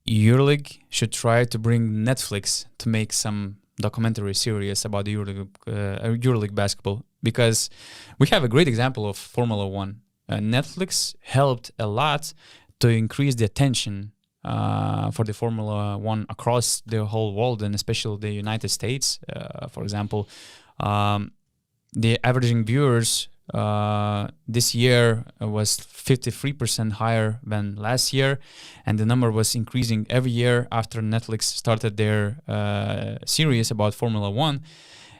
EuroLeague should try to bring Netflix to make some documentary series about the EuroLeague basketball, because we have a great example of Formula One. Netflix helped a lot to increase the attention for the Formula One across the whole world, and especially the United States. For example, the averaging viewers this year was 53% higher than last year, and the number was increasing every year after Netflix started their series about Formula One.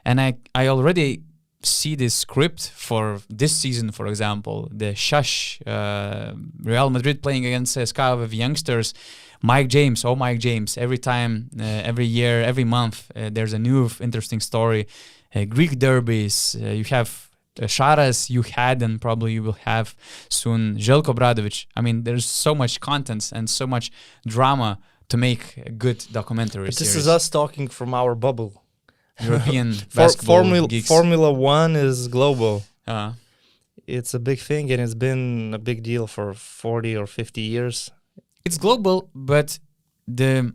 And I already see the script for this season. For example, the Shush, Real Madrid playing against CSKA with youngsters. Mike James, every time, every year, every month, there's a new interesting story. Greek derbies, you have Sharas you had, and probably you will have soon Željko Obradović. I mean, there's so much content and so much drama to make a good documentary But series. this is us talking from our bubble. European basketball geeks. Formula One is global. Uh, It's a big thing, and it's been a big deal for 40 or 50 years. it's global, but the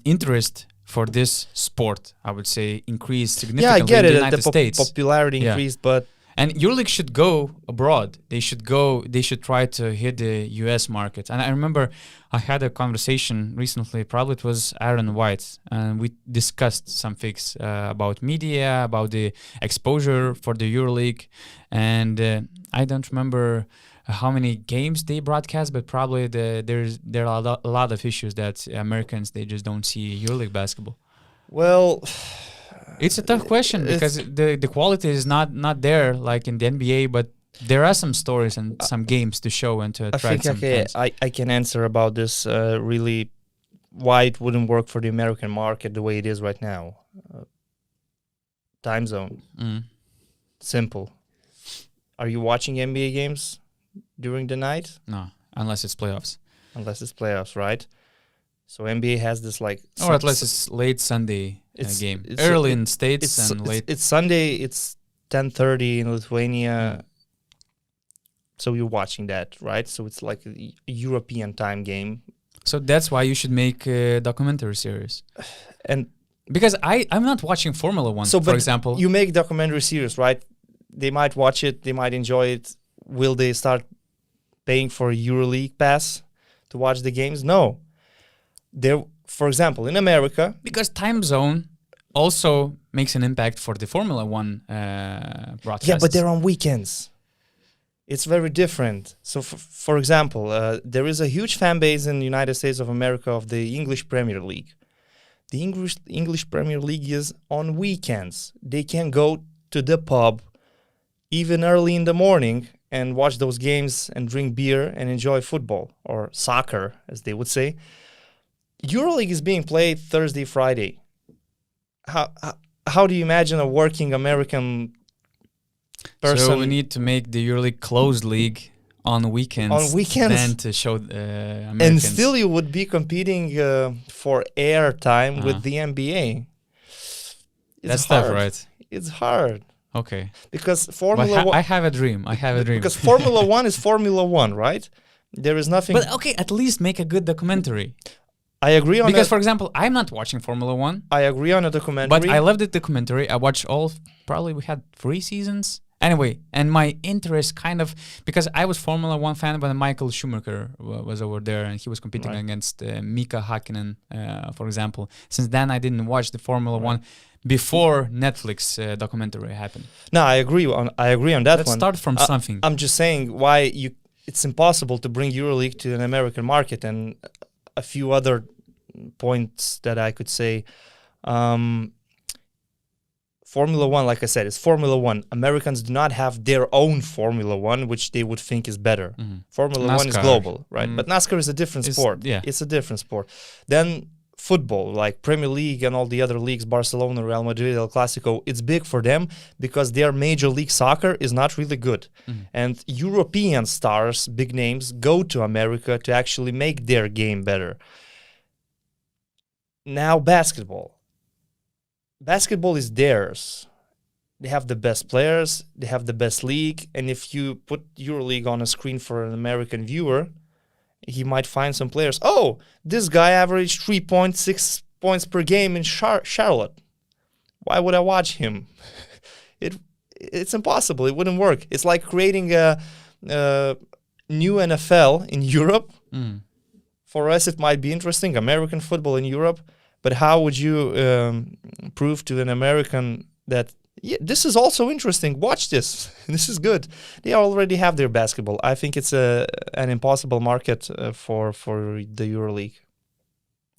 interest for this sport, I would say, increased significantly Yeah, I get in it. the United The States. popularity Yeah. increased, but And EuroLeague should go abroad. They should try to hit the US market. And I remember I had a conversation recently, probably it was Aaron White, and we discussed some things about media, about the exposure for the EuroLeague. And I don't remember how many games they broadcast, but probably there are a lot of issues that Americans, they just don't see EuroLeague basketball. well, It's a tough question because the quality is not there like in the NBA, but there are some stories and some games to show and to I attract think some fans. I can answer about this really why it wouldn't work for the American market the way it is right now. Time zone. Mm. Simple. Are you watching NBA games during the night? No, unless it's playoffs. Unless it's playoffs, right? So NBA has this like... Or unless it's late Sunday game. it's- Early it- in States and late. It's Sunday, it's 10:30 in Lithuania. So you're watching that, right? So it's like a European time game. So that's why you should make a documentary series. And Because I'm not watching Formula One, so, for but example. you make documentary series, right? They might watch it, they might enjoy it. Will they start paying for a EuroLeague pass to watch the games? No. There, for example, in America, Because time zone also makes an impact for the Formula One broadcast. yeah, but they're on weekends. It's very different. So, for example, there is a huge fan base in the United States of America of the English Premier League. The English Premier League is on weekends. They can go to the pub even early in the morning and watch those games and drink beer and enjoy football or soccer, as they would say. EuroLeague is being played Thursday, Friday. How do you imagine a working American person? So we need to make the EuroLeague closed league on weekends. On weekends? Then to show Americans. And still you would be competing for air time with the NBA. That's hard. tough, right? It's hard. Okay. Because But Formula One... I have a dream. I have a dream. Because Formula One is Formula One, right? There is nothing... But okay, at least make a good documentary. I agree on Because, that. for example, I'm not watching Formula One. I agree on a documentary. But I love the documentary. I watched probably we had 3 seasons. Anyway, and my interest kind of, because I was Formula One fan when Michael Schumacher was over there and he was competing against Mika Hakkinen, for example. Since then, I didn't watch the Formula One before Netflix documentary happened. No, I agree on that Let's one. start from something. I'm just saying why it's impossible to bring EuroLeague to an American market, and a few other points that I could say. Formula One, like I said, is Formula One. Americans do not have their own Formula One, which they would think is better. Formula One is NASCAR. global, right? But NASCAR is a different sport. Yeah. It's a different sport. Then football, like Premier League and all the other leagues, Barcelona, Real Madrid, El Clasico, it's big for them because their Major League Soccer is not really good. And European stars, big names, go to America to actually make their game better. Now basketball. Basketball is theirs. They have the best players, they have the best league, and if you put EuroLeague on a screen for an American viewer, he might find some players. Oh, this guy averaged 3.6 points per game in Charlotte. Why would I watch him? It's impossible. It wouldn't work. It's like creating a new NFL in Europe. For us, it might be interesting, American football in Europe. But how would you prove to an American that this is also interesting? Watch this. This is good. They already have their basketball. I think it's an impossible market for the EuroLeague.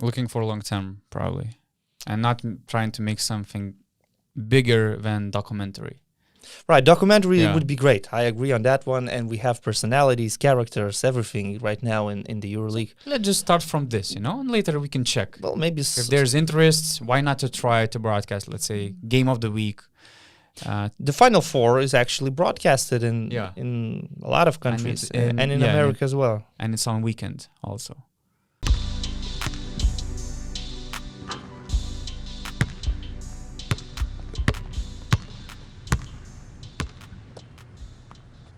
Looking for long term, probably, and not trying to make something bigger than documentary. Right, documentary would be great. I agree on that one. And we have personalities, characters, everything right now in the EuroLeague. Let's just start from this, and later we can check. Well, maybe if there's interest, why not to try to broadcast, let's say, game of the week. The Final Four is actually broadcasted in a lot of countries and in America as well. And it's on weekend also.